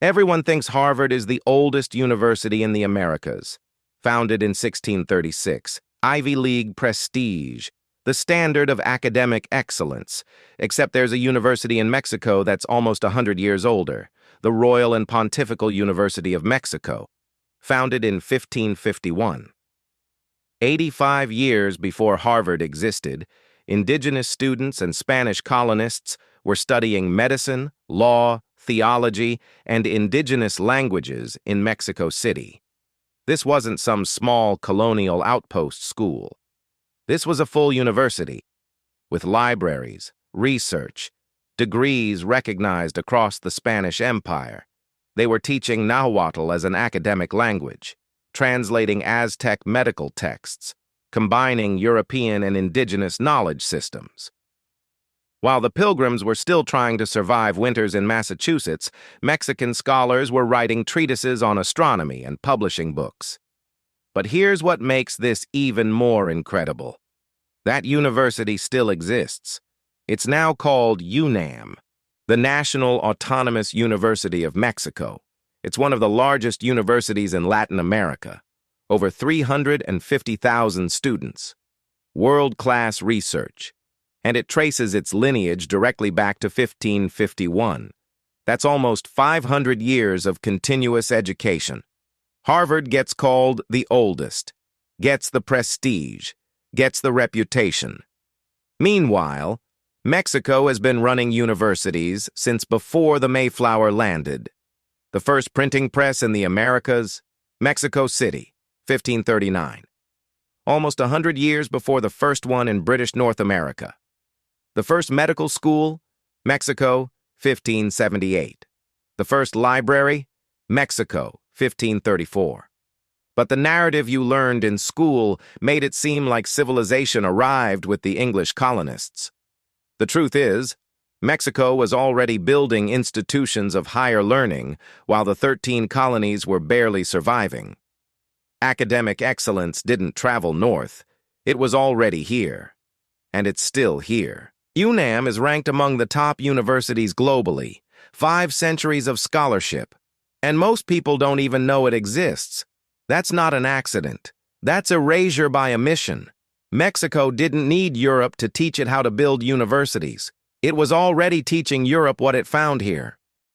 Everyone thinks Harvard is the oldest university in the Americas. Founded in 1636, Ivy League prestige, the standard of academic excellence, except there's a university in Mexico that's almost 100 years older, the Royal and Pontifical University of Mexico, founded in 1551. 85 years before Harvard existed, indigenous students and Spanish colonists were studying medicine, law, theology, and indigenous languages in Mexico City. This wasn't some small colonial outpost school. This was a full university, with libraries, research, degrees recognized across the Spanish Empire. They were teaching Nahuatl as an academic language, translating Aztec medical texts, combining European and indigenous knowledge systems. While the Pilgrims were still trying to survive winters in Massachusetts, Mexican scholars were writing treatises on astronomy and publishing books. But here's what makes this even more incredible. That university still exists. It's now called UNAM, the National Autonomous University of Mexico. It's one of the largest universities in Latin America. Over 350,000 students. World-class research. And it traces its lineage directly back to 1551. That's almost 500 years of continuous education. Harvard gets called the oldest, gets the prestige, gets the reputation. Meanwhile, Mexico has been running universities since before the Mayflower landed. The first printing press in the Americas, Mexico City, 1539. Almost 100 years before the first one in British North America. The first medical school, Mexico, 1578. The first library, Mexico, 1534. But the narrative you learned in school made it seem like civilization arrived with the English colonists. The truth is, Mexico was already building institutions of higher learning while the 13 colonies were barely surviving. Academic excellence didn't travel north. It was already here. And it's still here. UNAM is ranked among the top universities globally, 5 centuries of scholarship, and most people don't even know it exists. That's not an accident. That's erasure by omission. Mexico didn't need Europe to teach it how to build universities. It was already teaching Europe what it found here.